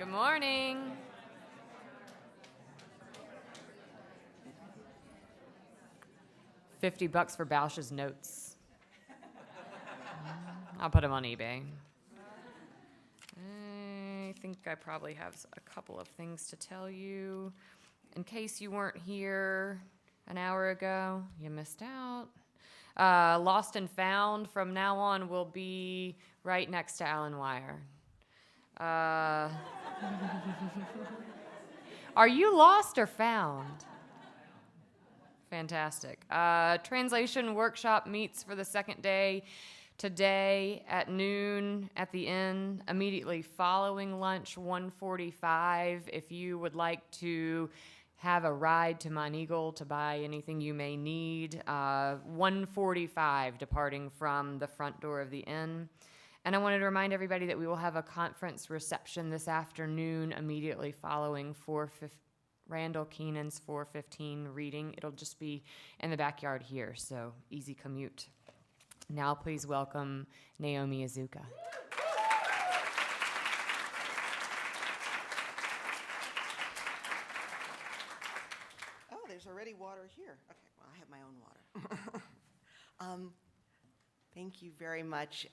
Good morning. $50 for Bausch's notes. I'll put them on eBay. I think I probably have a couple of things to tell you. In case you weren't here an hour ago, you missed out. Lost and Found from now on will be right next to Alan Wire. Are you lost or found? Fantastic. Translation workshop meets for the second day today at noon at the inn, immediately following lunch, 1:45. If you would like to have a ride to Moneagle to buy anything you may need, 1:45 departing from the front door of the inn. And I wanted to remind everybody that we will have a conference reception this afternoon immediately following Randall Keenan's 4:15 reading. It'll just be in the backyard here, so easy commute. Now please welcome Naomi Iizuka. Oh, there's already water here. Okay, well, I have my own water. Thank you very much.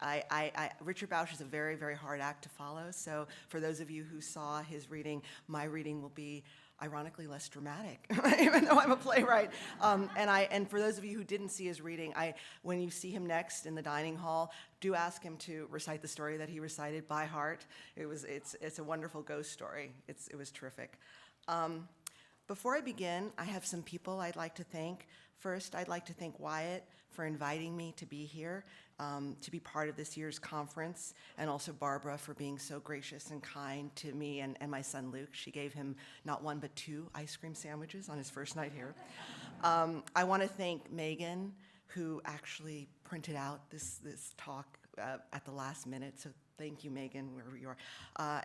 Richard Bausch is a very, very hard act to follow. So for those of you who saw his reading, my reading will be ironically less dramatic, even though I'm a playwright. And for those of you who didn't see his reading, when you see him next in the dining hall, do ask him to recite the story that he recited by heart. It's a wonderful ghost story. It was terrific. Before I begin, I have some people I'd like to thank. First, I'd like to thank Wyatt for inviting me to be here, to be part of this year's conference, and also Barbara for being so gracious and kind to me and my son Luke. She gave him not one but 2 ice cream sandwiches on his first night here. I want to thank Megan, who actually printed out this talk at the last minute, so thank you, Megan, wherever you are,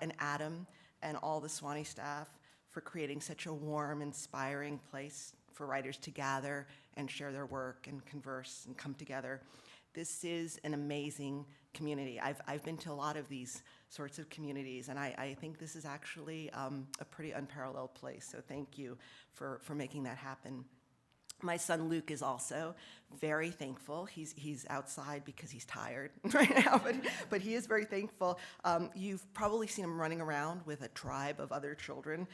and Adam and all the Sewanee staff for creating such a warm, inspiring place for writers to gather and share their work and converse and come together. This is an amazing community. I've been to a lot of these sorts of communities, and I think this is actually a pretty unparalleled place, so thank you for making that happen. My son Luke is also very thankful. He's outside because he's tired right now, but he is very thankful. You've probably seen him running around with a tribe of other children.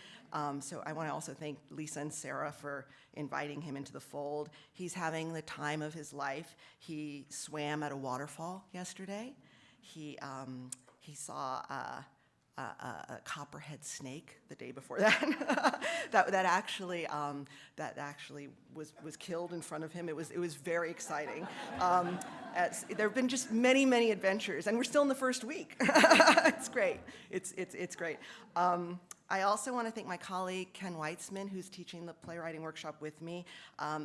So I want to also thank Lisa and Sarah for inviting him into the fold. He's having the time of his life. He swam at a waterfall yesterday. He saw a copperhead snake the day before that. that actually was killed in front of him. It was very exciting. There have been just many adventures, and we're still in the first week. It's great. It's great. I also want to thank my colleague Ken Weitzman, who's teaching the playwriting workshop with me.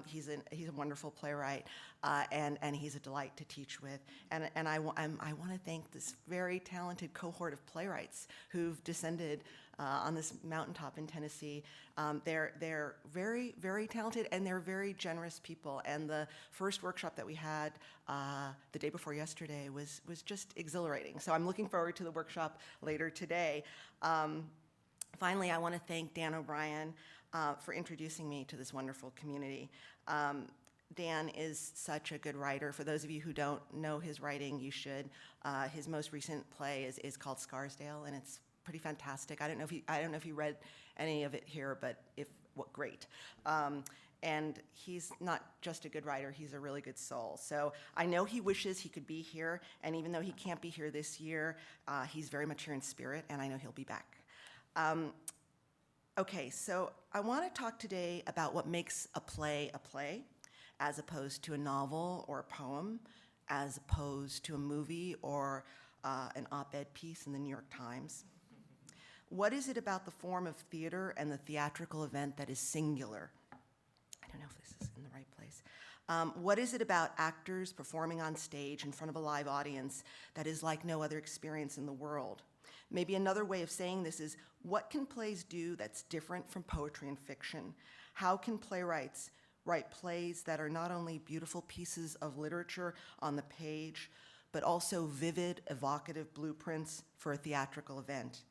He's a wonderful playwright, and he's a delight to teach with. And I want to thank this very talented cohort of playwrights who've descended on this mountaintop in Tennessee. They're very, very talented, and they're very generous people. And the first workshop that we had the day before yesterday was just exhilarating. So I'm looking forward to the workshop later today. Finally, I want to thank Dan O'Brien for introducing me to this wonderful community. Dan is such a good writer. For those of you who don't know his writing, you should. His most recent play is called Scarsdale, and it's pretty fantastic. I don't know if you read any of it here, but great. And he's not just a good writer, he's a really good soul. So I know he wishes he could be here, and even though he can't be here this year, he's very much here in spirit, and I know he'll be back. Okay, so I want to talk today about what makes a play, as opposed to a novel or a poem, as opposed to a movie or an op-ed piece in the New York Times. What is it about the form of theater and the theatrical event that is singular? I don't know if this is in the right place. What is it about actors performing on stage in front of a live audience that is like no other experience in the world? Maybe another way of saying this is, what can plays do that's different from poetry and fiction? How can playwrights write plays that are not only beautiful pieces of literature on the page, but also vivid, evocative blueprints for a theatrical event?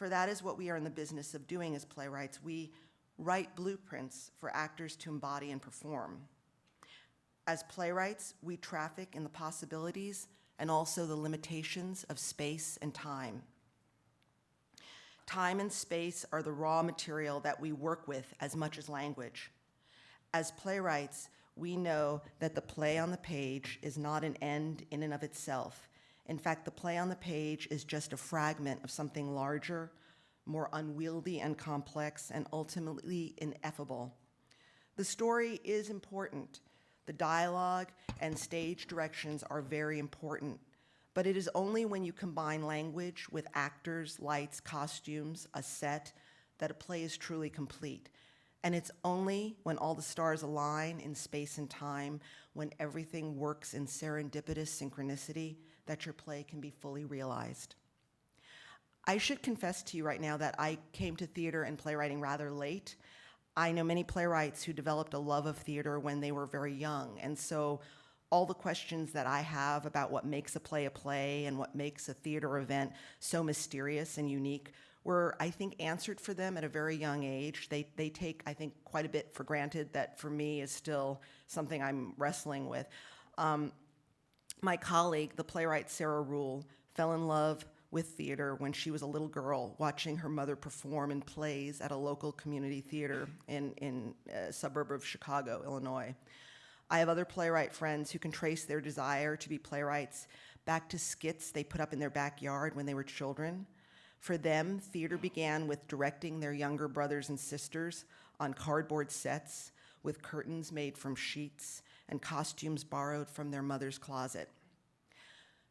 for that is what we are in the business of doing as playwrights. We write blueprints for actors to embody and perform. As playwrights, we traffic in the possibilities and also the limitations of space and time. Time and space are the raw material that we work with as much as language. As playwrights, we know that the play on the page is not an end in and of itself. In fact, the play on the page is just a fragment of something larger, more unwieldy and complex, and ultimately ineffable. The story is important. The dialogue and stage directions are very important, but it is only when you combine language with actors, lights, costumes, a set, that a play is truly complete. And it's only when all the stars align in space and time, when everything works in serendipitous synchronicity, that your play can be fully realized. I should confess to you right now that I came to theater and playwriting rather late. I know many playwrights who developed a love of theater when they were very young, and so all the questions that I have about what makes a play and what makes a theater event so mysterious and unique were, I think, answered for them at a very young age. They take, I think, quite a bit for granted that for me is still something I'm wrestling with. My colleague, the playwright Sarah Rule, fell in love with theater when she was a little girl, watching her mother perform in plays at a local community theater in a suburb of Chicago, Illinois. I have other playwright friends who can trace their desire to be playwrights back to skits they put up in their backyard when they were children. For them, theater began with directing their younger brothers and sisters on cardboard sets with curtains made from sheets and costumes borrowed from their mother's closet.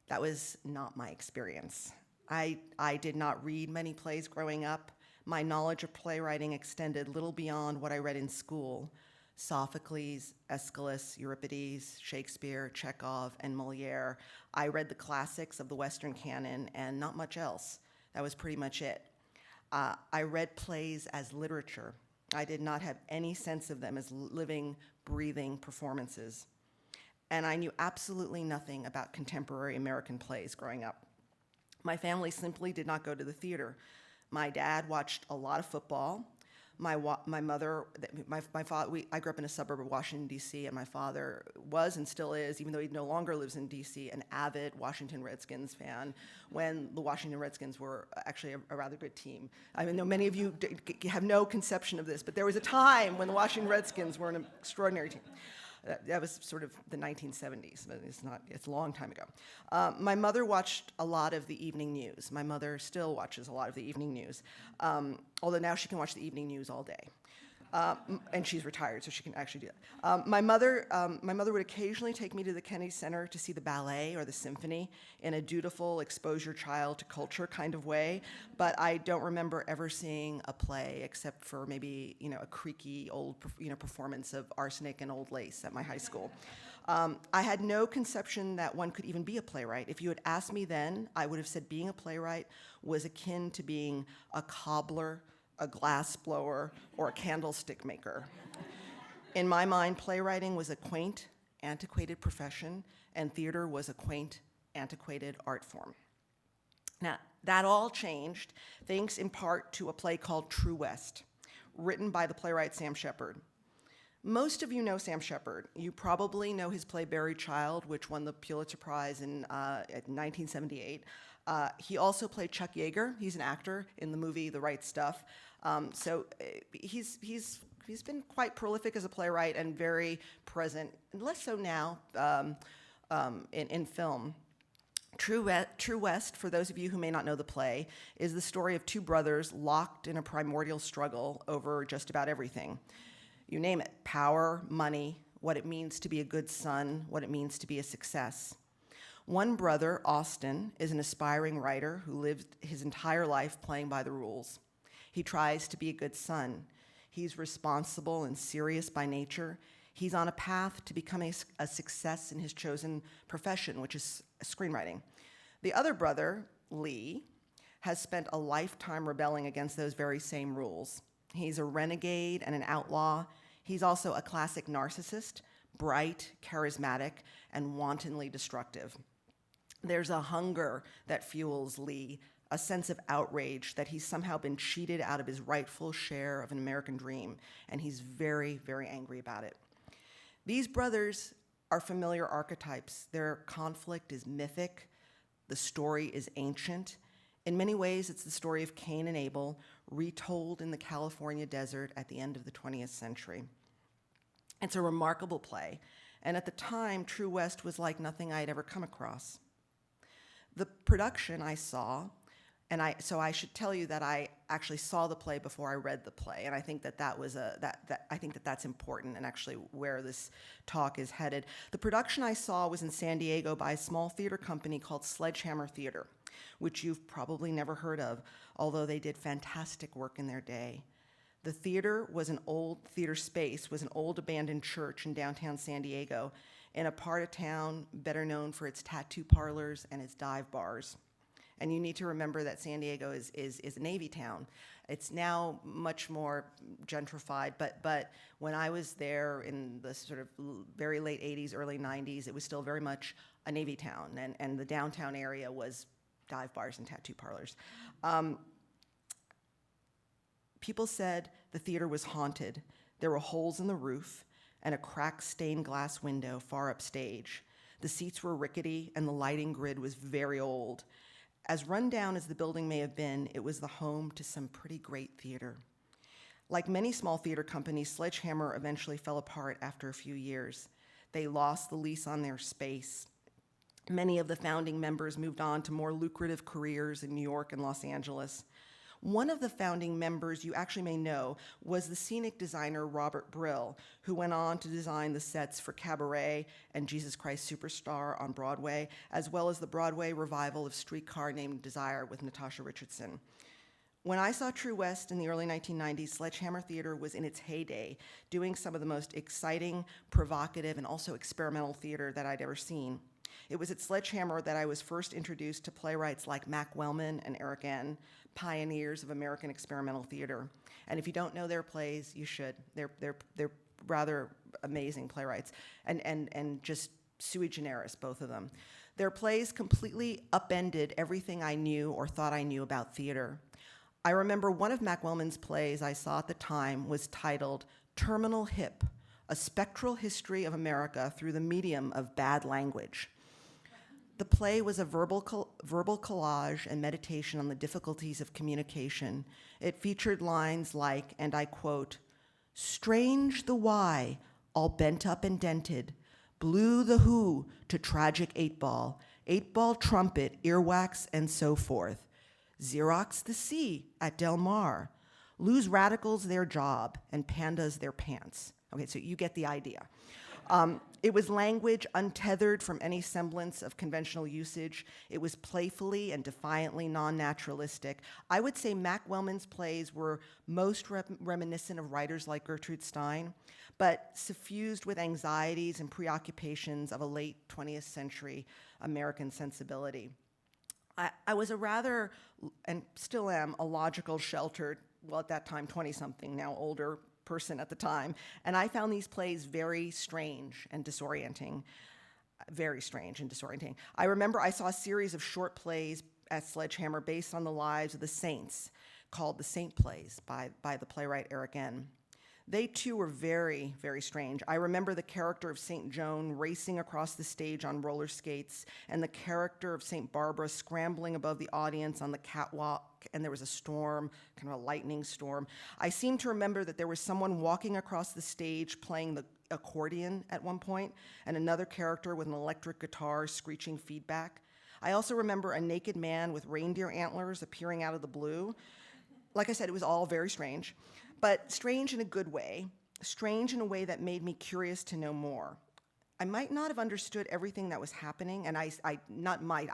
That was not my experience. I did not read many plays growing up. My knowledge of playwriting extended little beyond what I read in school: Sophocles, Aeschylus, Euripides, Shakespeare, Chekhov, and Molière. I read the classics of the Western canon and not much else. That was pretty much it. I read plays as literature. I did not have any sense of them as living, breathing performances. And I knew absolutely nothing about contemporary American plays growing up. My family simply did not go to the theater. My dad watched a lot of football. My mother, I grew up in a suburb of Washington, D.C., and my father was and still is, even though he no longer lives in D.C., an avid Washington Redskins fan when the Washington Redskins were actually a rather good team. I know many of you have no conception of this, but there was a time when the Washington Redskins were an extraordinary team. That was sort of the 1970s, but it's a long time ago. My mother watched a lot of the evening news. My mother still watches a lot of the evening news, although now she can watch the evening news all day. And she's retired, so she can actually do that. My mother would occasionally take me to the Kennedy Center to see the ballet or the symphony in a dutiful expose your child to culture kind of way, but I don't remember ever seeing a play except for maybe a creaky old performance of Arsenic and Old Lace at my high school. I had no conception that one could even be a playwright. If you had asked me then, I would have said being a playwright was akin to being a cobbler, a glass blower, or a candlestick maker. In my mind, playwriting was a quaint, antiquated profession, and theater was a quaint, antiquated art form. Now, that all changed thanks in part to a play called True West, written by the playwright Sam Shepard. Most of you know Sam Shepard. You probably know his play Buried Child, which won the Pulitzer Prize in 1978. He also played Chuck Yeager. He's an actor in the movie The Right Stuff. So he's been quite prolific as a playwright and very present, and less so now in film. True West, for those of you who may not know the play, is the story of two brothers locked in a primordial struggle over just about everything. You name it: power, money, what it means to be a good son, what it means to be a success. One brother, Austin, is an aspiring writer who lived his entire life playing by the rules. He tries to be a good son. He's responsible and serious by nature. He's on a path to becoming a success in his chosen profession, which is screenwriting. The other brother, Lee, has spent a lifetime rebelling against those very same rules. He's a renegade and an outlaw. He's also a classic narcissist, bright, charismatic, and wantonly destructive. There's a hunger that fuels Lee, a sense of outrage that he's somehow been cheated out of his rightful share of an American dream, and he's very, very angry about it. These brothers are familiar archetypes. Their conflict is mythic. The story is ancient. In many ways, it's the story of Cain and Abel, retold in the California desert at the end of the 20th century. It's a remarkable play, and at the time, True West was like nothing I had ever come across. The production I saw, so I should tell you that I actually saw the play before I read the play, and I think I think that's important and actually where this talk is headed. The production I saw was in San Diego by a small theater company called Sledgehammer Theater, which you've probably never heard of, although they did fantastic work in their day. The theater was an old theater space, was an old abandoned church in downtown San Diego, in a part of town better known for its tattoo parlors and its dive bars. And you need to remember that San Diego is a Navy town. It's now much more gentrified, but when I was there in the sort of very late 80s, early 90s, it was still very much a Navy town, and the downtown area was dive bars and tattoo parlors. People said the theater was haunted. There were holes in the roof and a cracked stained glass window far upstage. The seats were rickety and the lighting grid was very old. As run down as the building may have been, it was the home to some pretty great theater. Like many small theater companies, Sledgehammer eventually fell apart after a few years. They lost the lease on their space. Many of the founding members moved on to more lucrative careers in New York and Los Angeles. One of the founding members you actually may know was the scenic designer Robert Brill, who went on to design the sets for Cabaret and Jesus Christ Superstar on Broadway, as well as the Broadway revival of Streetcar Named Desire with Natasha Richardson. When I saw True West in the early 1990s, Sledgehammer Theater was in its heyday, doing some of the most exciting, provocative, and also experimental theater that I'd ever seen. It was at Sledgehammer that I was first introduced to playwrights like Mac Wellman and Eric N., pioneers of American experimental theater. And if you don't know their plays, you should. They're rather amazing playwrights, and just sui generis, both of them. Their plays completely upended everything I knew or thought I knew about theater. I remember one of Mac Wellman's plays I saw at the time was titled Terminal Hip, A Spectral History of America Through the Medium of Bad Language. The play was a verbal collage and meditation on the difficulties of communication. It featured lines like, and I quote, "Strange the why, all bent up and dented, blew the who to tragic 8-ball trumpet, earwax, and so forth. Xerox the C at Del Mar, lose radicals their job and pandas their pants." Okay, so you get the idea. It was language untethered from any semblance of conventional usage. It was playfully and defiantly non-naturalistic. I would say Mac Wellman's plays were most reminiscent of writers like Gertrude Stein, but suffused with anxieties and preoccupations of a late 20th century American sensibility. I was a rather, and still am, a logical, sheltered, well, at that time, 20-something, now older, person at the time, and I found these plays very strange and disorienting. Very strange and disorienting. I remember I saw a series of short plays at Sledgehammer based on the lives of the saints, called the Saint Plays by the playwright Eric N. They too were very, very strange. I remember the character of St. Joan racing across the stage on roller skates, and the character of St. Barbara scrambling above the audience on the catwalk, and there was a storm, kind of a lightning storm. I seem to remember that there was someone walking across the stage playing the accordion at one point, and another character with an electric guitar screeching feedback. I also remember a naked man with reindeer antlers appearing out of the blue. Like I said, it was all very strange, but strange in a good way, strange in a way that made me curious to know more. I might not have understood everything that was happening, and I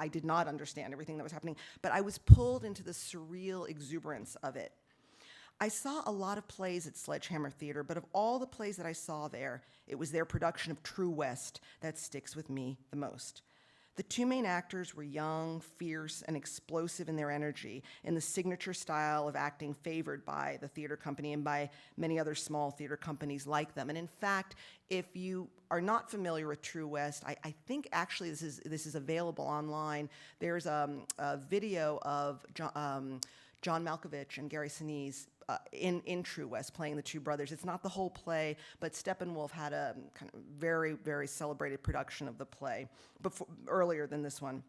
did not understand everything that was happening, but I was pulled into the surreal exuberance of it. I saw a lot of plays at Sledgehammer Theater, but of all the plays that I saw there, it was their production of True West that sticks with me the most. The two main actors were young, fierce, and explosive in their energy, in the signature style of acting favored by the theater company and by many other small theater companies like them. And in fact, if you are not familiar with True West, I think actually this is available online. There's a video of John Malkovich and Gary Sinise in True West playing the two brothers. It's not the whole play, but Steppenwolf had a kind of very, very celebrated production of the play earlier than this one.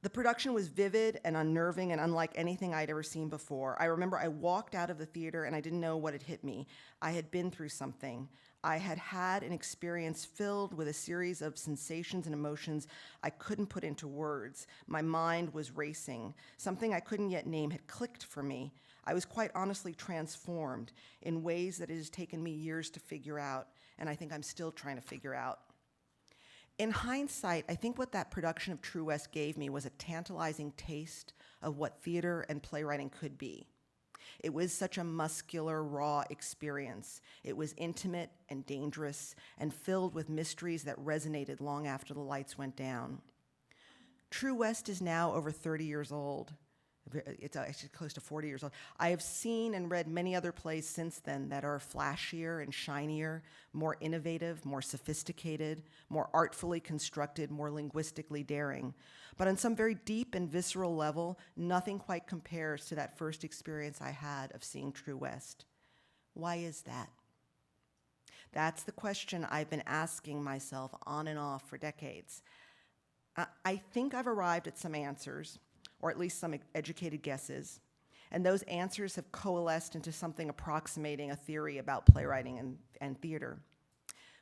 The production was vivid and unnerving and unlike anything I'd ever seen before. I remember I walked out of the theater and I didn't know what had hit me. I had been through something. I had had an experience filled with a series of sensations and emotions I couldn't put into words. My mind was racing. Something I couldn't yet name had clicked for me. I was quite honestly transformed in ways that it has taken me years to figure out, and I think I'm still trying to figure out. In hindsight, I think what that production of True West gave me was a tantalizing taste of what theater and playwriting could be. It was such a muscular, raw experience. It was intimate and dangerous and filled with mysteries that resonated long after the lights went down. True West is now over 30 years old. It's actually close to 40 years old. I have seen and read many other plays since then that are flashier and shinier, more innovative, more sophisticated, more artfully constructed, more linguistically daring. But on some very deep and visceral level, nothing quite compares to that first experience I had of seeing True West. Why is that? That's the question I've been asking myself on and off for decades. I think I've arrived at some answers, or at least some educated guesses, and those answers have coalesced into something approximating a theory about playwriting and theater,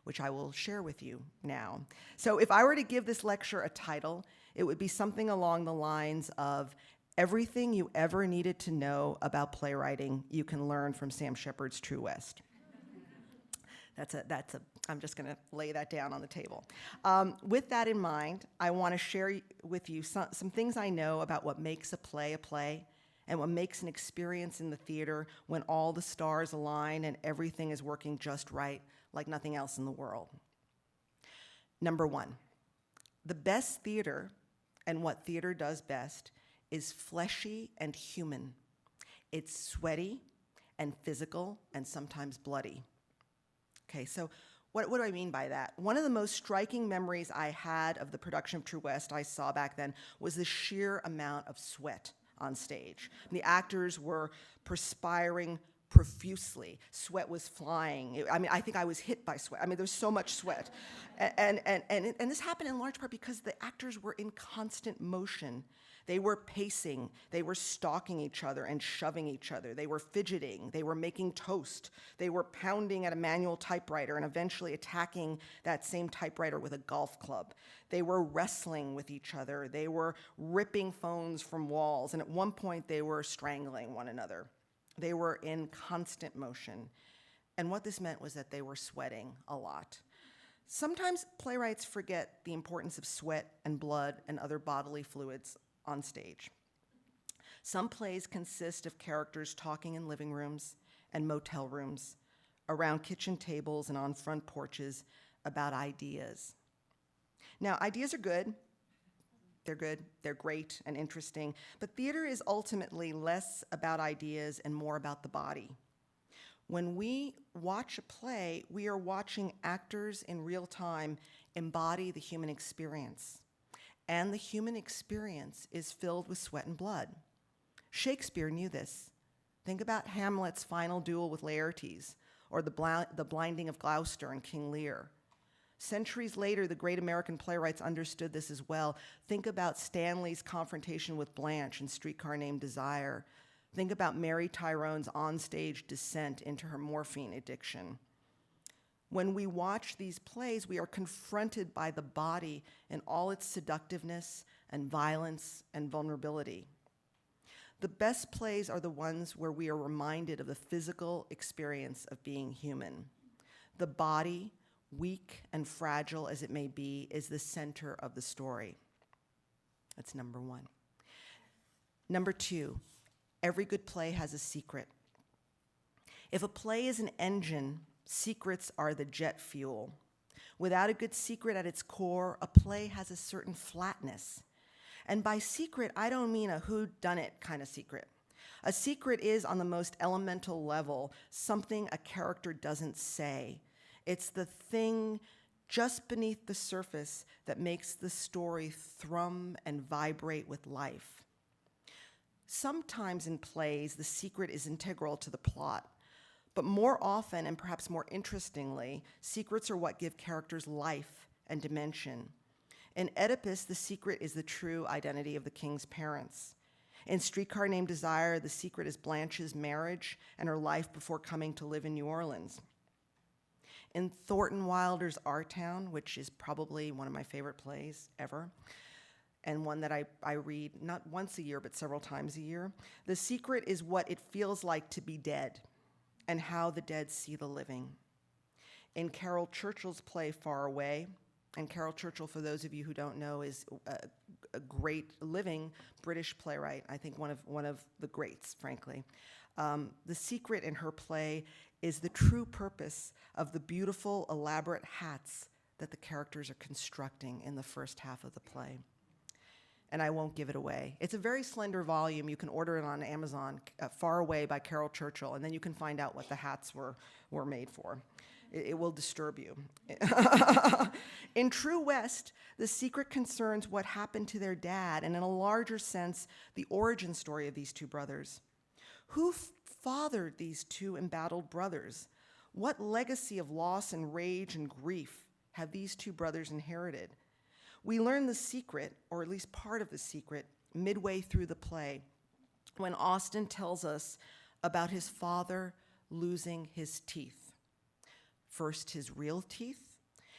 which I will share with you now. So if I were to give this lecture a title, it would be something along the lines of Everything You Ever Needed to Know About Playwriting You Can Learn from Sam Shepard's True West. I'm just going to lay that down on the table. With that in mind, I want to share with you some things I know about what makes a play, and what makes an experience in the theater when all the stars align and everything is working just right, like nothing else in the world. Number one, the best theater, and what theater does best, is fleshy and human. It's sweaty and physical and sometimes bloody. Okay, so what do I mean by that? One of the most striking memories I had of the production of True West I saw back then was the sheer amount of sweat on stage. The actors were perspiring profusely. Sweat was flying. I think I was hit by sweat. There was so much sweat. And this happened in large part because the actors were in constant motion. They were pacing, they were stalking each other and shoving each other, they were fidgeting, they were making toast, they were pounding at a manual typewriter and eventually attacking that same typewriter with a golf club. They were wrestling with each other, they were ripping phones from walls, and at one point they were strangling one another. They were in constant motion. And what this meant was that they were sweating a lot. Sometimes playwrights forget the importance of sweat and blood and other bodily fluids on stage. Some plays consist of characters talking in living rooms and motel rooms, around kitchen tables and on front porches about ideas. Now, ideas are good. They're great and interesting, but theater is ultimately less about ideas and more about the body. When we watch a play, we are watching actors in real time embody the human experience. And the human experience is filled with sweat and blood. Shakespeare knew this. Think about Hamlet's final duel with Laertes, or the blinding of Gloucester and King Lear. Centuries later, the great American playwrights understood this as well. Think about Stanley's confrontation with Blanche in Streetcar Named Desire. Think about Mary Tyrone's onstage descent into her morphine addiction. When we watch these plays, we are confronted by the body in all its seductiveness and violence and vulnerability. The best plays are the ones where we are reminded of the physical experience of being human. The body, weak and fragile as it may be, is the center of the story. That's number one. Number two, every good play has a secret. If a play is an engine, secrets are the jet fuel. Without a good secret at its core, a play has a certain flatness. And by secret, I don't mean a whodunit kind of secret. A secret is, on the most elemental level, something a character doesn't say. It's the thing just beneath the surface that makes the story thrum and vibrate with life. Sometimes in plays, the secret is integral to the plot. But more often, and perhaps more interestingly, secrets are what give characters life and dimension. In Oedipus, the secret is the true identity of the king's parents. In Streetcar Named Desire, the secret is Blanche's marriage and her life before coming to live in New Orleans. In Thornton Wilder's Our Town, which is probably one of my favorite plays ever, and one that I read not once a year, but several times a year, the secret is what it feels like to be dead and how the dead see the living. In Carol Churchill's play Far Away, and Carol Churchill, for those of you who don't know, is a great living British playwright, I think one of the greats, frankly. The secret in her play is the true purpose of the beautiful, elaborate hats that the characters are constructing in the first half of the play. And I won't give it away. It's a very slender volume. You can order it on Amazon, Far Away by Carol Churchill, and then you can find out what the hats were made for. It will disturb you. In True West, the secret concerns what happened to their dad, and in a larger sense, the origin story of these two brothers. Who fathered these two embattled brothers? What legacy of loss and rage and grief have these two brothers inherited? We learn the secret, or at least part of the secret, midway through the play, when Austen tells us about his father losing his teeth. First his real teeth,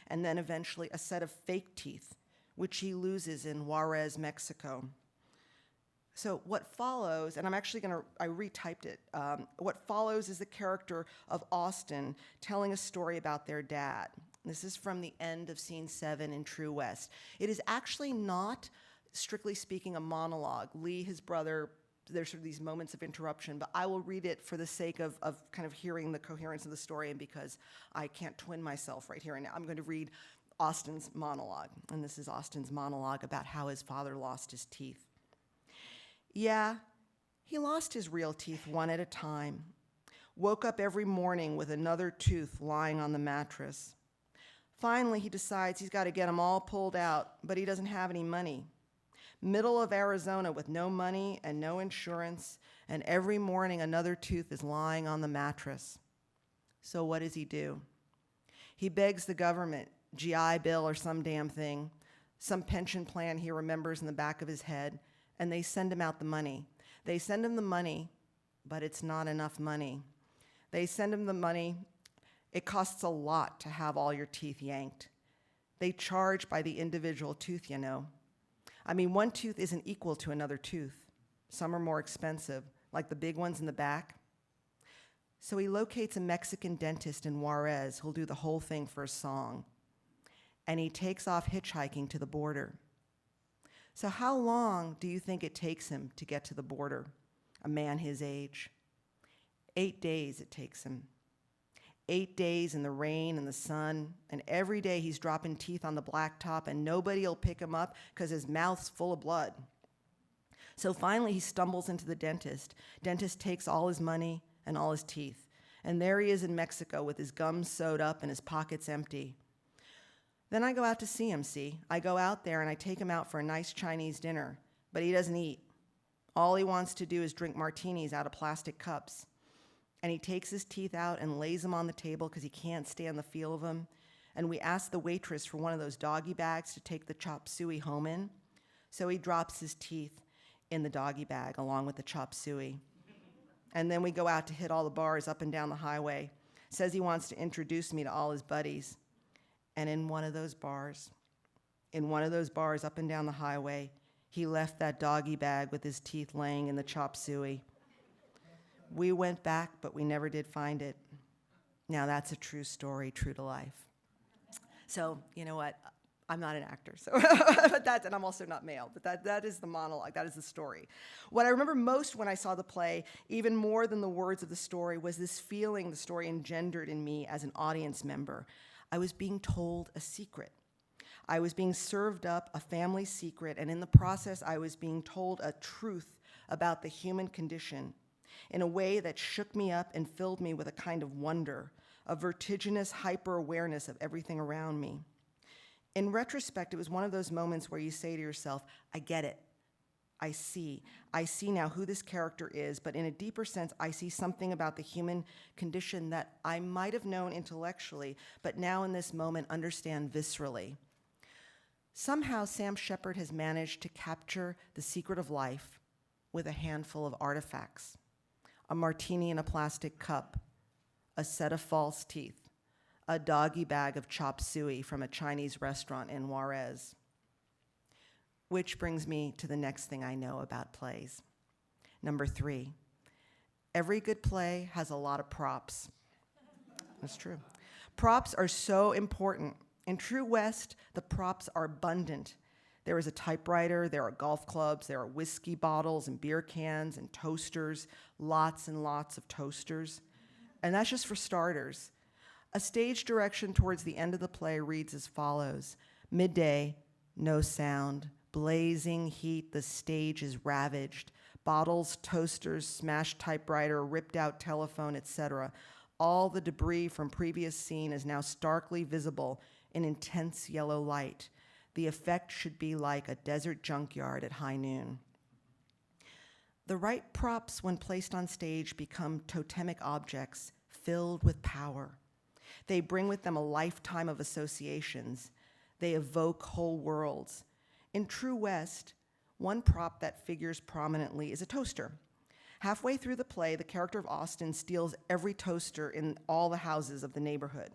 and then eventually a set of fake teeth, which he loses in Juarez, Mexico. So what follows, and I retyped it, what follows is the character of Austen telling a story about their dad. This is from the end of scene 7 in True West. It is actually not, strictly speaking, a monologue. Lee, his brother, there's sort of these moments of interruption, but I will read it for the sake of kind of hearing the coherence of the story, and because I can't twin myself right here and now. I'm going to read Austen's monologue, and this is Austen's monologue about how his father lost his teeth. Yeah, he lost his real teeth one at a time. Woke up every morning with another tooth lying on the mattress. Finally, he decides he's got to get them all pulled out, but he doesn't have any money. Middle of Arizona with no money and no insurance, and every morning another tooth is lying on the mattress. So what does he do? He begs the government, GI Bill or some damn thing, some pension plan he remembers in the back of his head, and they send him out the money. They send him the money, but it's not enough money. They send him the money. It costs a lot to have all your teeth yanked. They charge by the individual tooth, you know. I mean, one tooth isn't equal to another tooth. Some are more expensive, like the big ones in the back. So he locates a Mexican dentist in Juarez who'll do the whole thing for a song. And he takes off hitchhiking to the border. So how long do you think it takes him to get to the border, a man his age? 8 days it takes him. 8 days in the rain and the sun, and every day he's dropping teeth on the blacktop, and nobody will pick him up because his mouth's full of blood. So finally he stumbles into the dentist. Dentist takes all his money and all his teeth, and there he is in Mexico with his gums sewed up and his pockets empty. Then I go out to see him, see? I go out there and I take him out for a nice Chinese dinner, but he doesn't eat. All he wants to do is drink martinis out of plastic cups. And he takes his teeth out and lays them on the table because he can't stand the feel of them. And we ask the waitress for one of those doggy bags to take the chop suey home in. So he drops his teeth in the doggy bag along with the chop suey. And then we go out to hit all the bars up and down the highway. Says he wants to introduce me to all his buddies. And in one of those bars up and down the highway, he left that doggy bag with his teeth laying in the chop suey. We went back, but we never did find it. Now that's a true story, true to life. So, you know what? I'm not an actor, so and I'm also not male, but that is the monologue, that is the story. What I remember most when I saw the play, even more than the words of the story, was this feeling the story engendered in me as an audience member. I was being told a secret. I was being served up a family secret, and in the process, I was being told a truth about the human condition in a way that shook me up and filled me with a kind of wonder, a vertiginous hyper-awareness of everything around me. In retrospect, it was one of those moments where you say to yourself, I get it. I see now who this character is, but in a deeper sense, I see something about the human condition that I might have known intellectually, but now in this moment understand viscerally. Somehow, Sam Shepard has managed to capture the secret of life with a handful of artifacts: a martini in a plastic cup, a set of false teeth, a doggy bag of chop suey from a Chinese restaurant in Juarez. Which brings me to the next thing I know about plays. Number 3, every good play has a lot of props. That's true. Props are so important. In True West, the props are abundant. There is a typewriter, there are golf clubs, there are whiskey bottles and beer cans and toasters, lots and lots of toasters. And that's just for starters. A stage direction towards the end of the play reads as follows: midday, no sound, blazing heat, the stage is ravaged. Bottles, toasters, smashed typewriter, ripped out telephone, etc. All the debris from previous scene is now starkly visible in intense yellow light. The effect should be like a desert junkyard at high noon. The right props, when placed on stage, become totemic objects filled with power. They bring with them a lifetime of associations. They evoke whole worlds. In True West, one prop that figures prominently is a toaster. Halfway through the play, the character of Austin steals every toaster in all the houses of the neighborhood.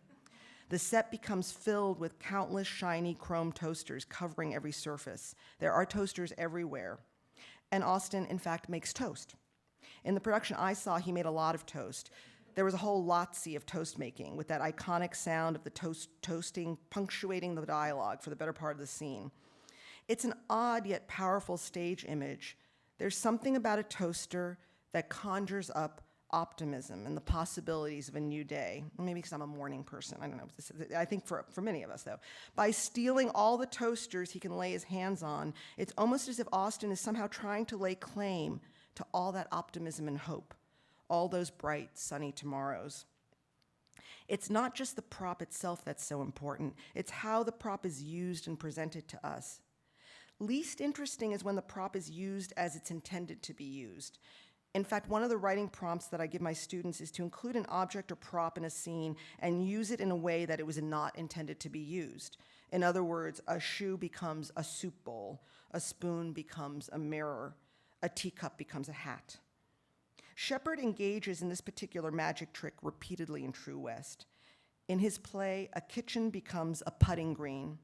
The set becomes filled with countless shiny chrome toasters covering every surface. There are toasters everywhere. And Austin, in fact, makes toast. In the production I saw, he made a lot of toast. There was a whole lotsy of toast making, with that iconic sound of the toasting punctuating the dialogue for the better part of the scene. It's an odd yet powerful stage image. There's something about a toaster that conjures up optimism and the possibilities of a new day. Maybe because I'm a morning person, I don't know. I think for many of us, though. By stealing all the toasters he can lay his hands on, it's almost as if Austin is somehow trying to lay claim to all that optimism and hope, all those bright, sunny tomorrows. It's not just the prop itself that's so important, it's how the prop is used and presented to us. Least interesting is when the prop is used as it's intended to be used. In fact, one of the writing prompts that I give my students is to include an object or prop in a scene and use it in a way that it was not intended to be used. In other words, a shoe becomes a soup bowl, a spoon becomes a mirror, a teacup becomes a hat. Shepard engages in this particular magic trick repeatedly in True West. In his play, a kitchen becomes a putting green,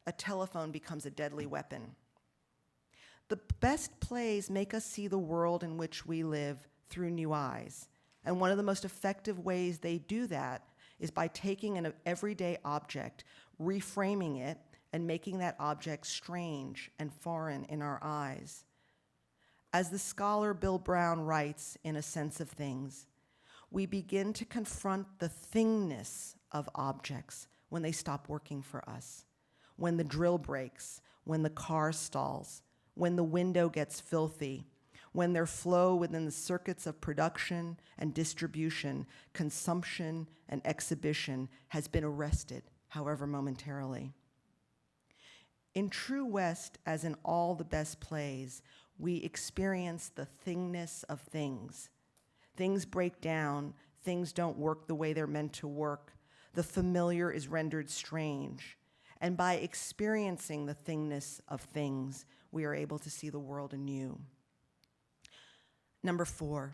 a telephone becomes a deadly weapon. The best plays make us see the world in which we live through new eyes. And one of the most effective ways they do that is by taking an everyday object, reframing it, and making that object strange and foreign in our eyes. As the scholar Bill Brown writes in A Sense of Things, we begin to confront the thingness of objects when they stop working for us, when the drill breaks, when the car stalls, when the window gets filthy, when their flow within the circuits of production and distribution, consumption and exhibition has been arrested, however momentarily. In True West, as in all the best plays, we experience the thingness of things. Things break down, things don't work the way they're meant to work. The familiar is rendered strange. And by experiencing the thingness of things, we are able to see the world anew. Number 4,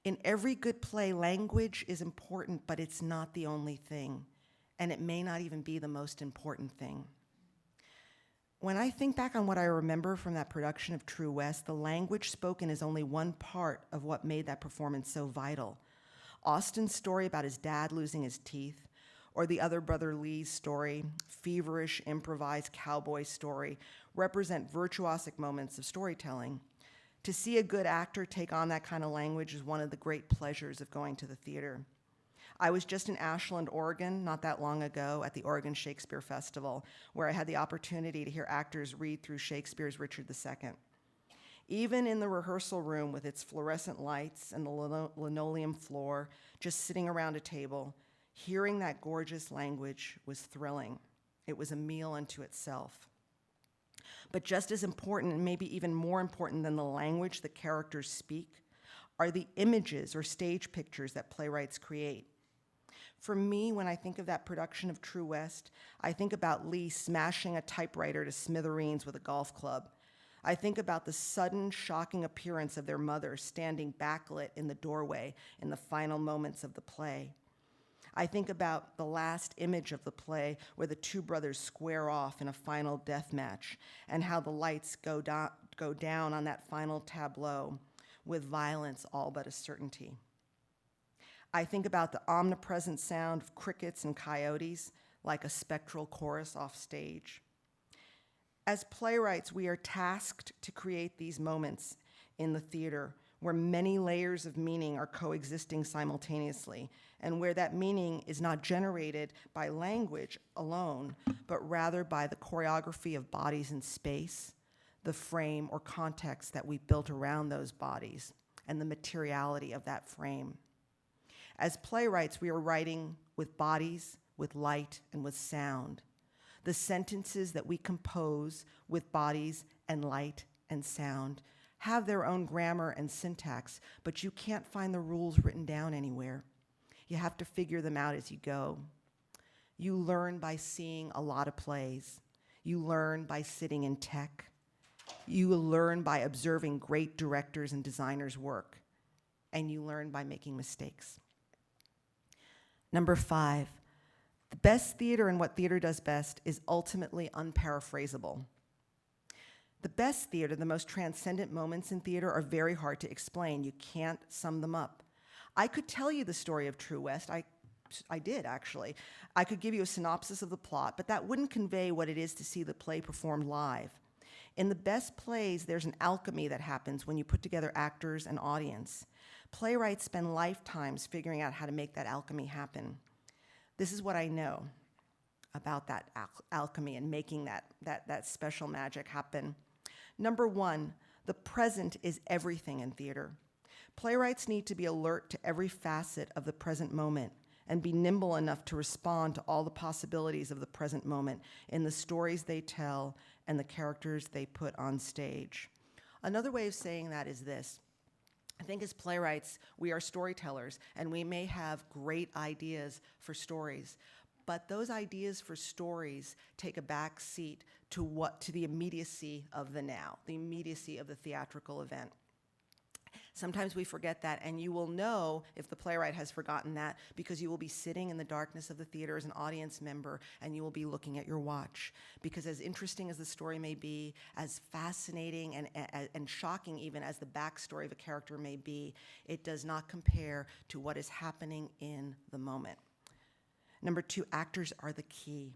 in every good play, language is important, but it's not the only thing, and it may not even be the most important thing. When I think back on what I remember from that production of True West, the language spoken is only one part of what made that performance so vital. Austin's story about his dad losing his teeth, or the other brother Lee's story, feverish, improvised cowboy story, represent virtuosic moments of storytelling. To see a good actor take on that kind of language is one of the great pleasures of going to the theater. I was just in Ashland, Oregon, not that long ago at the Oregon Shakespeare Festival, where I had the opportunity to hear actors read through Shakespeare's Richard II. Even in the rehearsal room with its fluorescent lights and the linoleum floor, just sitting around a table, hearing that gorgeous language was thrilling. It was a meal unto itself. But just as important, and maybe even more important than the language the characters speak, are the images or stage pictures that playwrights create. For me, when I think of that production of True West, I think about Lee smashing a typewriter to smithereens with a golf club. I think about the sudden, shocking appearance of their mother standing backlit in the doorway in the final moments of the play. I think about the last image of the play where the two brothers square off in a final death match and how the lights go down on that final tableau with violence all but a certainty. I think about the omnipresent sound of crickets and coyotes like a spectral chorus off stage. As playwrights, we are tasked to create these moments in the theater where many layers of meaning are coexisting simultaneously, and where that meaning is not generated by language alone, but rather by the choreography of bodies in space, the frame or context that we built around those bodies, and the materiality of that frame. As playwrights, we are writing with bodies, with light, and with sound. The sentences that we compose with bodies and light and sound have their own grammar and syntax, but you can't find the rules written down anywhere. You have to figure them out as you go. You learn by seeing a lot of plays. You learn by sitting in tech. You learn by observing great directors and designers' work. And you learn by making mistakes. Number 5, the best theater and what theater does best is ultimately unparaphrasable. The best theater, the most transcendent moments in theater, are very hard to explain. You can't sum them up. I could tell you the story of True West. I did, actually. I could give you a synopsis of the plot, but that wouldn't convey what it is to see the play performed live. In the best plays, there's an alchemy that happens when you put together actors and audience. Playwrights spend lifetimes figuring out how to make that alchemy happen. This is what I know about that alchemy and making that special magic happen. Number 1, the present is everything in theater. Playwrights need to be alert to every facet of the present moment and be nimble enough to respond to all the possibilities of the present moment in the stories they tell and the characters they put on stage. Another way of saying that is this. I think as playwrights, we are storytellers, and we may have great ideas for stories, but those ideas for stories take a back seat to the immediacy of the now, the immediacy of the theatrical event. Sometimes we forget that, and you will know if the playwright has forgotten that because you will be sitting in the darkness of the theater as an audience member, and you will be looking at your watch. Because as interesting as the story may be, as fascinating and shocking even as the backstory of a character may be, it does not compare to what is happening in the moment. Number 2, actors are the key.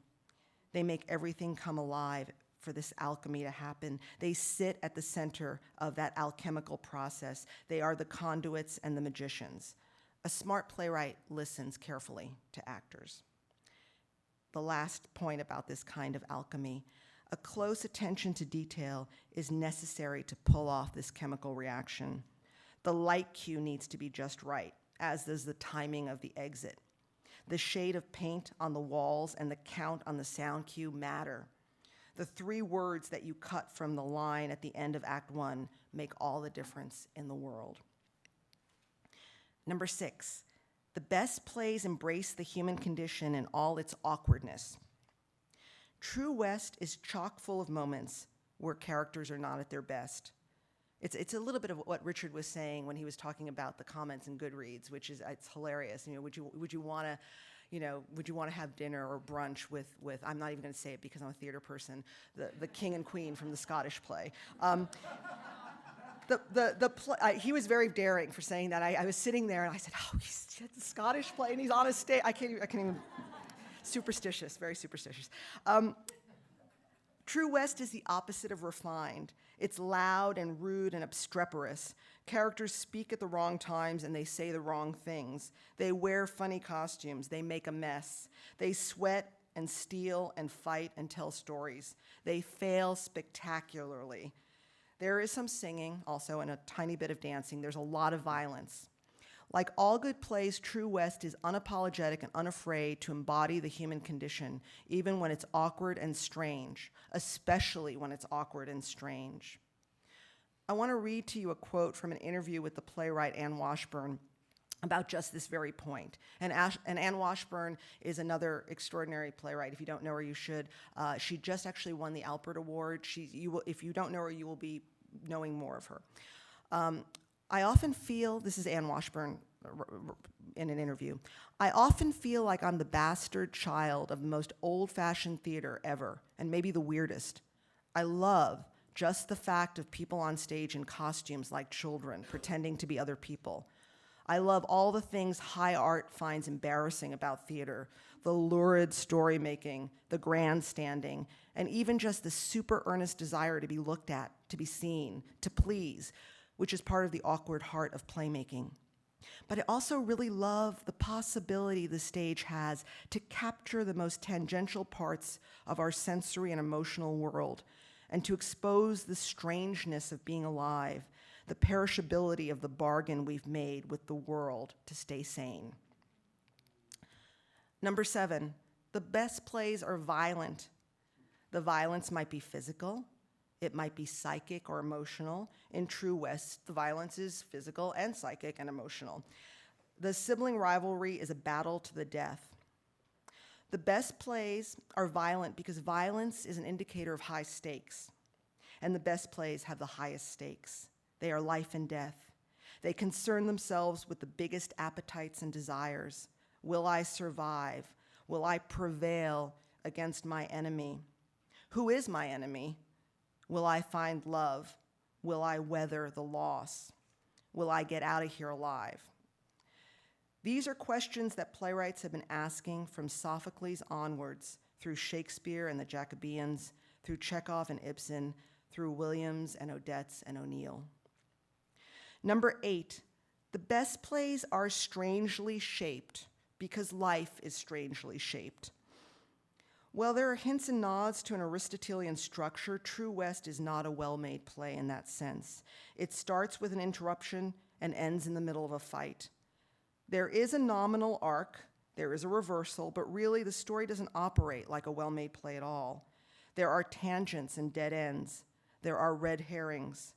They make everything come alive for this alchemy to happen. They sit at the center of that alchemical process. They are the conduits and the magicians. A smart playwright listens carefully to actors. The last point about this kind of alchemy, a close attention to detail is necessary to pull off this chemical reaction. The light cue needs to be just right, as does the timing of the exit. The shade of paint on the walls and the count on the sound cue matter. The 3 words that you cut from the line at the end of Act 1 make all the difference in the world. Number 6, the best plays embrace the human condition in all its awkwardness. True West is chock full of moments where characters are not at their best. It's a little bit of what Richard was saying when he was talking about the comments in Goodreads, which is, it's hilarious. Would you want to have dinner or brunch with I'm not even going to say it because I'm a theater person, the king and queen from the Scottish play. He was very daring for saying that. I was sitting there and I said, oh, he's at the Scottish play and he's on a stage. I can't even, superstitious, very superstitious. True West is the opposite of refined. It's loud and rude and obstreperous. Characters speak at the wrong times and they say the wrong things. They wear funny costumes. They make a mess. They sweat and steal and fight and tell stories. They fail spectacularly. There is some singing also and a tiny bit of dancing. There's a lot of violence. Like all good plays, True West is unapologetic and unafraid to embody the human condition, even when it's awkward and strange, especially when it's awkward and strange. I want to read to you a quote from an interview with the playwright Anne Washburn about just this very point. And Anne Washburn is another extraordinary playwright. If you don't know her, you should. She just actually won the Alpert Award. If you don't know her, you will be knowing more of her. I often feel, this is Anne Washburn in an interview, I often feel like I'm the bastard child of the most old-fashioned theater ever, and maybe the weirdest. I love just the fact of people on stage in costumes like children, pretending to be other people. I love all the things high art finds embarrassing about theater, the lurid story-making, the grandstanding, and even just the super earnest desire to be looked at, to be seen, to please, which is part of the awkward heart of playmaking. But I also really love the possibility the stage has to capture the most tangential parts of our sensory and emotional world, and to expose the strangeness of being alive, the perishability of the bargain we've made with the world to stay sane. Number 7, the best plays are violent. The violence might be physical, it might be psychic or emotional. In True West, the violence is physical and psychic and emotional. The sibling rivalry is a battle to the death. The best plays are violent because violence is an indicator of high stakes, and the best plays have the highest stakes. They are life and death. They concern themselves with the biggest appetites and desires. Will I survive? Will I prevail against my enemy? Who is my enemy? Will I find love? Will I weather the loss? Will I get out of here alive? These are questions that playwrights have been asking from Sophocles onwards, through Shakespeare and the Jacobeans, through Chekhov and Ibsen, through Williams and Odets and O'Neill. Number 8, the best plays are strangely shaped because life is strangely shaped. While there are hints and nods to an Aristotelian structure, True West is not a well-made play in that sense. It starts with an interruption and ends in the middle of a fight. There is a nominal arc, there is a reversal, but really the story doesn't operate like a well-made play at all. There are tangents and dead ends. There are red herrings.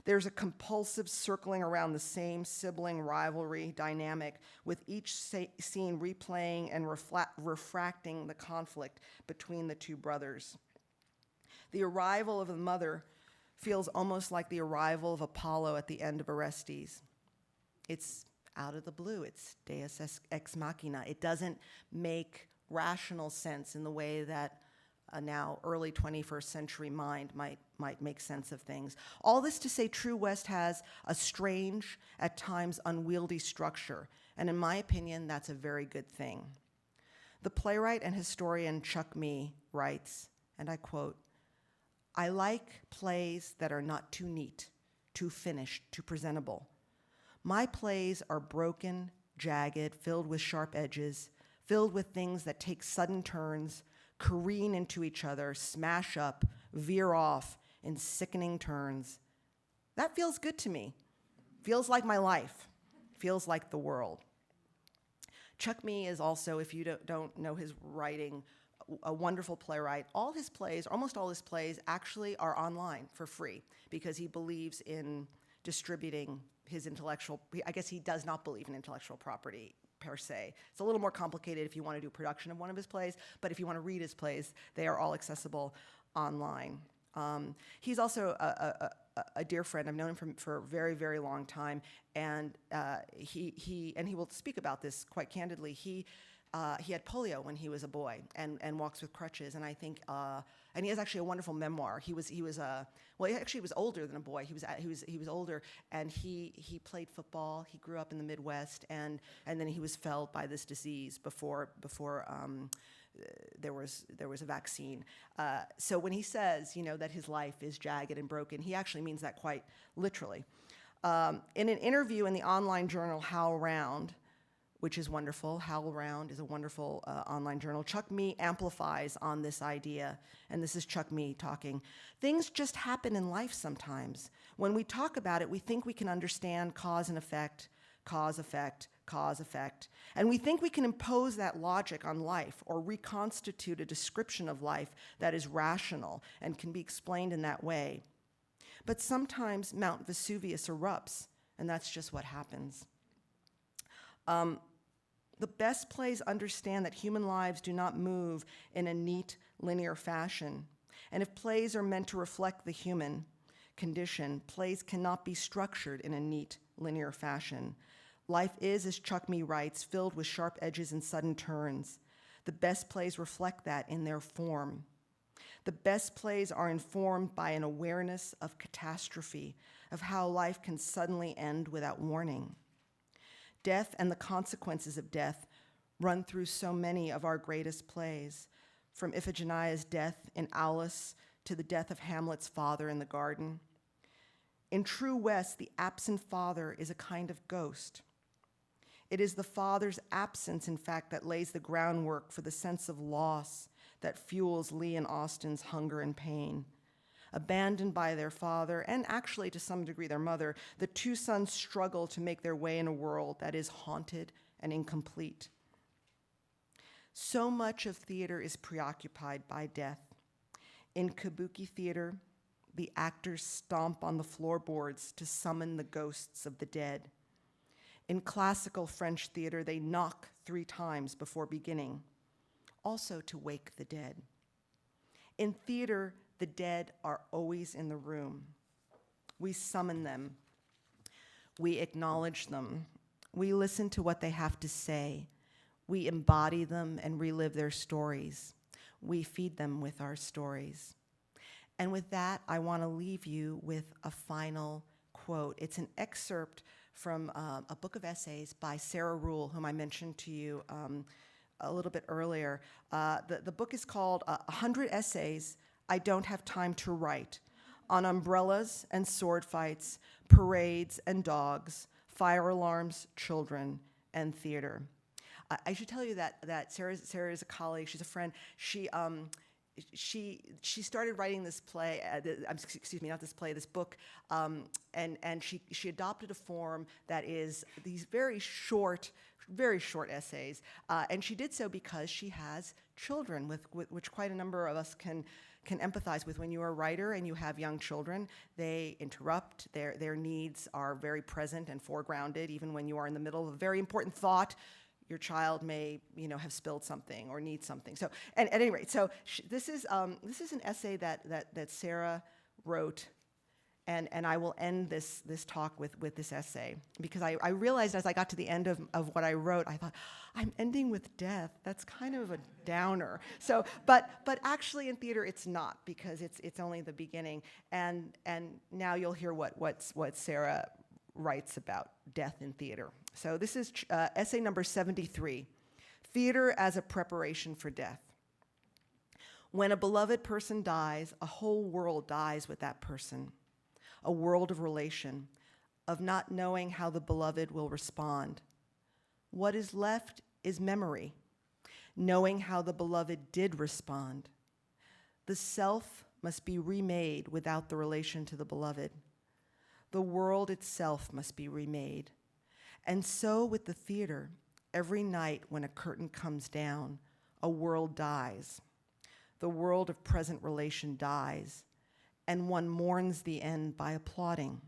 There's a compulsive circling around the same sibling rivalry dynamic, with each scene replaying and refracting the conflict between the two brothers. The arrival of the mother feels almost like the arrival of Apollo at the end of Orestes. It's out of the blue. It's deus ex machina. It doesn't make rational sense in the way that a now early 21st century mind might make sense of things. All this to say, True West has a strange, at times unwieldy structure, and in my opinion, that's a very good thing. The playwright and historian Chuck Mee writes, and I quote, "I like plays that are not too neat, too finished, too presentable. My plays are broken, jagged, filled with sharp edges, filled with things that take sudden turns, careen into each other, smash up, veer off in sickening turns. That feels good to me. Feels like my life. Feels like the world." Chuck Mee is also, if you don't know his writing, a wonderful playwright. All his plays, almost all his plays, actually are online for free because he believes in distributing his intellectual, I guess he does not believe in intellectual property per se. It's a little more complicated if you want to do a production of one of his plays, but if you want to read his plays, they are all accessible online. He's also a dear friend. I've known him for a very, very long time, and he will speak about this quite candidly. He had polio when he was a boy and walks with crutches, and I think and he has actually a wonderful memoir. He was older than a boy. He was older, and he played football. He grew up in the Midwest, and then he was felled by this disease before there was a vaccine. So when he says, that his life is jagged and broken, he actually means that quite literally. In an interview in the online journal HowlRound, which is wonderful, HowlRound is a wonderful online journal, Chuck Mee amplifies on this idea, and this is Chuck Mee talking. Things just happen in life sometimes. When we talk about it, we think we can understand cause and effect, cause, effect, cause, effect. And we think we can impose that logic on life or reconstitute a description of life that is rational and can be explained in that way. But sometimes Mount Vesuvius erupts, and that's just what happens. The best plays understand that human lives do not move in a neat, linear fashion. And if plays are meant to reflect the human condition, plays cannot be structured in a neat, linear fashion. Life is, as Chuck Mee writes, filled with sharp edges and sudden turns. The best plays reflect that in their form. The best plays are informed by an awareness of catastrophe, of how life can suddenly end without warning. Death and the consequences of death run through so many of our greatest plays, from Iphigenia's death in Aulus to the death of Hamlet's father in the garden. In True West, the absent father is a kind of ghost. It is the father's absence, in fact, that lays the groundwork for the sense of loss that fuels Lee and Austin's hunger and pain. Abandoned by their father, and actually to some degree their mother, the two sons struggle to make their way in a world that is haunted and incomplete. So much of theater is preoccupied by death. In kabuki theater, the actors stomp on the floorboards to summon the ghosts of the dead. In classical French theater, they knock 3 times before beginning, also to wake the dead. In theater, the dead are always in the room. We summon them. We acknowledge them. We listen to what they have to say. We embody them and relive their stories. We feed them with our stories. And with that, I want to leave you with a final quote. It's an excerpt from a book of essays by Sarah Ruhl, whom I mentioned to you a little bit earlier. The book is called 100 Essays I Don't Have Time to Write, on umbrellas and sword fights, parades and dogs, fire alarms, children, and theater. I should tell you that Sarah is a colleague. She's a friend. She started writing this play. This book, and she adopted a form that is these very short essays, and she did so because she has children, with which quite a number of us can empathize with. When you're a writer and you have young children, they interrupt. Their needs are very present and foregrounded, even when you are in the middle of a very important thought. Your child may, have spilled something or need something. So, at any rate, this is an essay that Sarah wrote, and I will end this talk with this essay, because I realized as I got to the end of what I wrote, I thought, I'm ending with death. That's kind of a downer. So, but actually in theater it's not, because it's only the beginning, and now you'll hear what Sarah writes about death in theater. So this is essay number 73, Theater as a Preparation for Death. When a beloved person dies, a whole world dies with that person, a world of relation, of not knowing how the beloved will respond. What is left is memory, knowing how the beloved did respond. The self must be remade without the relation to the beloved. The world itself must be remade. And so with the theater, every night when a curtain comes down, a world dies. The world of present relation dies, and one mourns the end by applauding.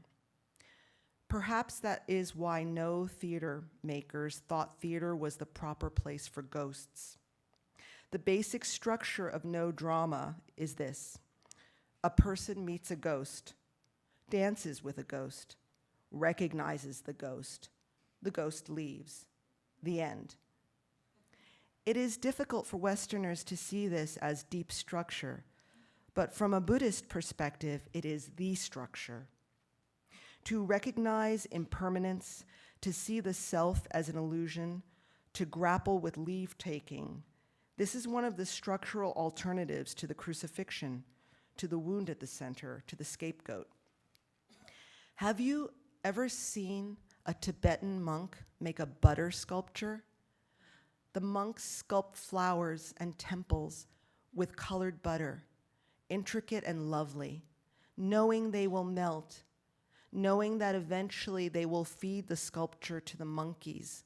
Perhaps that is why no theater makers thought theater was the proper place for ghosts. The basic structure of no drama is this: a person meets a ghost, dances with a ghost, recognizes the ghost leaves. The end. It is difficult for Westerners to see this as deep structure, but from a Buddhist perspective, it is the structure. To recognize impermanence, to see the self as an illusion, to grapple with leave-taking, This is one of the structural alternatives to the crucifixion, to the wound at the center, to the scapegoat. Have you ever seen a Tibetan monk make a butter sculpture? The monks sculpt flowers and temples with colored butter, intricate and lovely, knowing they will melt, knowing that eventually they will feed the sculpture to the monkeys.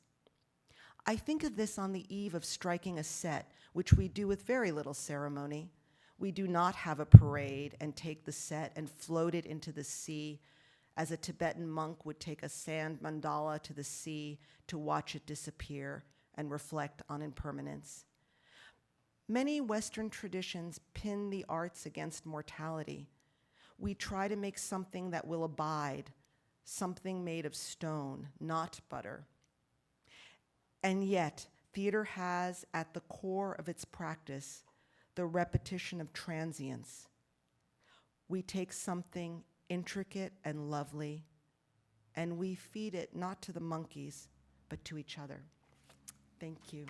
I think of this on the eve of striking a set, which we do with very little ceremony. We do not have a parade and take the set and float it into the sea, as a Tibetan monk would take a sand mandala to the sea to watch it disappear and reflect on impermanence. Many Western traditions pin the arts against mortality. We try to make something that will abide, something made of stone, not butter. And yet, theater has at the core of its practice the repetition of transience. We take something intricate and lovely, and we feed it not to the monkeys, but to each other. Thank you.